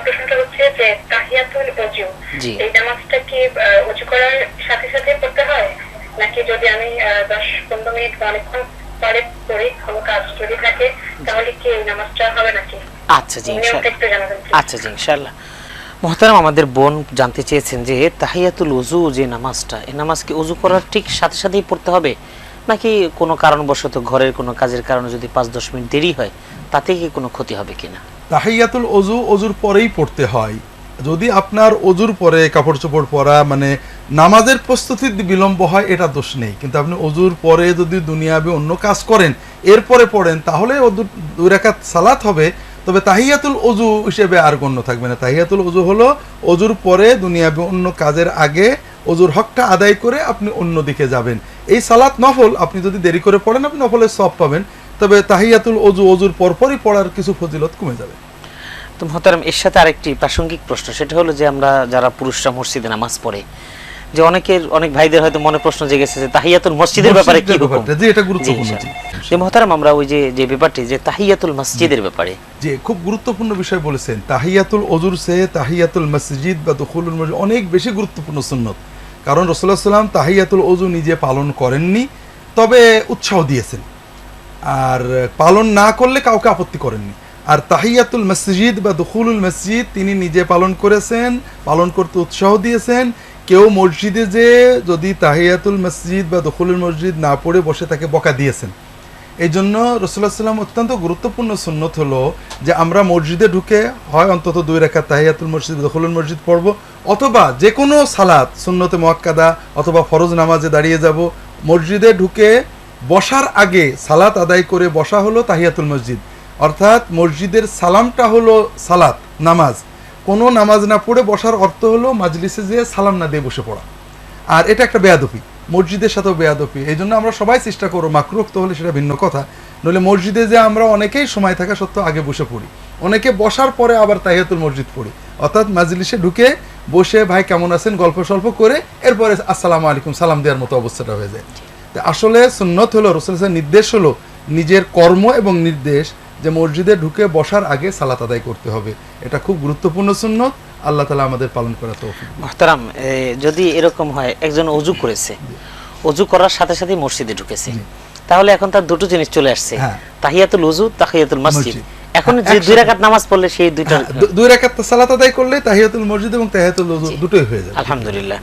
প্রশ্নটা হচ্ছে যে তাহিয়াতুল ওযু, এই নামাজটা কি ওযু করার সাথে সাথে পড়তে হয়, নাকি যদি আমি 10-15 মিনিট বা অনেকক্ষণ পরে পড়ি, কোনো কাজ যদি থাকে, তাহলে কি এই নামাজটা হবে নাকি? আচ্ছা জি ইনশাআল্লাহ। আচ্ছা জি ইনশাআল্লাহ। মুহতারাম, আমাদের বোন জানতে চেয়েছেন যে তাহিয়াতুল ওযু যে নামাজটা, এই নামাজ কি ওযু করার ঠিক সাথে সাথেই পড়তে হবে, নাকি কোনো কারণবশত ঘরের কোনো কাজের কারণে যদি 5-10 মিনিট দেরি হয় তাতে কি কোনো ক্ষতি হবে কিনা? তাহিয়াতুল ওযু ওযুর পরেই পড়তে হয়। যদি আপনার ওযুর পরে কাপড় চোপড় পরা মানে নামাজের প্রস্তুতির বিলম্ব হয়, এটা দোষ নেই, কিন্তু আপনি ওযুর পরে যদি দুনিয়াবি অন্য কাজ করেন এরপরে পড়েন, তাহলে 2 রাকাত সালাত হবে, তবে তাহিয়াতুল ওযু হিসেবে আর গণ্য থাকবে না। তাহিয়াতুল ওযু হলো ওযুর পরে দুনিয়াবি অন্য কাজের আগে ওযুর হকটা আদায় করে আপনি অন্য দিকে যাবেন। এই সালাত নফল, আপনি যদি দেরি করে পড়েন আপনি নফলের সওয়াব পাবেন, তবে তাহিয়াতুল ওযু ওযুর পরপরই পড়ার কিছু ফজিলত কমে যাবে। তো মুহতারাম, এর সাথে আরেকটি প্রাসঙ্গিক প্রশ্ন, সেটা হলো যে আমরা যারা পুরুষরা মসজিদে নামাজ পড়ে, যে অনেক ভাইদের হয়তো মনে প্রশ্ন জেগেছে যে তাহিয়াতুল মসজিদের ব্যাপারে কি হুকুম? জি, এটা গুরুত্বপূর্ণ। যে মুহতারাম, আমরা ওই যে ব্যাপারটি যে তাহিয়াতুল মসজিদের ব্যাপারে, যে খুব গুরুত্বপূর্ণ বিষয় বলেছেন। তাহিয়াতুল ওযুর চেয়ে তাহিয়াতুল মসজিদ বা দুখুলুল মসজিদ অনেক বেশি গুরুত্বপূর্ণ সুন্নত, কারণ রাসূলুল্লাহ সাল্লাল্লাহু আলাইহি ওয়াসাল্লাম তাহিয়াতুল ওযু নিজে পালন করেননি, তবে উৎসাহ দিয়েছেন, আর পালন না করলে কাউকে আপত্তি করেননি। আর তাহিয়াতুল মসজিদ বা দুখুলুল মসজিদ তিনি নিজে পালন করেছেন, পালন করতে উৎসাহ দিয়েছেন। কেউ মসজিদে যে যদি তাহিয়াতুল মসজিদ বা দুখুলুল মসজিদ না পড়ে বসে তাকে বকা দিয়েছেন। এই জন্য রাসূলুল্লাহ সাল্লাল্লাহু আলাইহি ওয়াসাল্লাম অত্যন্ত গুরুত্বপূর্ণ সুন্নত হলো যে আমরা মসজিদে ঢুকে হয় অন্তত 2 রাকাত তাহিয়াতুল মসজিদ দুখুলুল মসজিদ পড়ব, অথবা যে কোনো সালাত সুন্নতে মুআক্কাদা অথবা ফরজ নামাজে দাঁড়িয়ে যাব। মসজিদে ঢুকে বসার আগে সালাত আদায় করে বসা হলো তাহিয়াতুল মসজিদ, অর্থাৎ মসজিদের সালামটা হলো সালাত নামাজ। কোনো নামাজ না পড়ে বসার অর্থ হলো মাজলিসে যেয়ে সালাম না দিয়ে বসে পড়া, আর এটা একটা বেয়াদবি, মসজিদের সাথেও বেয়াদবি। এই জন্য আমরা সবাই চেষ্টা করবো, মাকরুহ তো হলে সেটা ভিন্ন কথা, নইলে মসজিদে যে আমরা অনেকেই সময় থাকা সত্ত্বেও আগে বসে পড়ি, অনেকে বসার পরে আবার তাহিয়াতুল মসজিদ পড়ি, অর্থাৎ মাজলিসে ঢুকে বসে ভাই কেমন আছেন গল্প সল্প করে এরপরে আসসালামু আলাইকুম সালাম দেওয়ার মতো অবস্থাটা হয়ে যায়। আসলে সুন্নত হলো, রাসূলুল্লাহর নির্দেশ হলো, নিজের কর্ম এবং নির্দেশ যে মসজিদে ঢুকে বসার আগে সালাত আদায় করতে হবে। এটা খুব গুরুত্বপূর্ণ সুন্নত, আল্লাহ তাআলা আমাদের পালন করা তৌফিক। মুহতারাম, যদি এরকম হয় একজন ওযু করেছে, ওযু করার সাথে সাথে মসজিদে ঢুকেছে, তাহলে এখন তার দুটো জিনিস চলে আসছে, তাহিয়াতুল ওযু তাহিয়াতুল মসজিদ। এখন যে 2 রাকাত নামাজ পড়লে সেই 2 রাকাত সালাত আদায় করলে তাহিয়াতুল মসজিদ এবং তাহিয়াতুল ওযু দুটোই হয়ে যাবে। আলহামদুলিল্লাহ।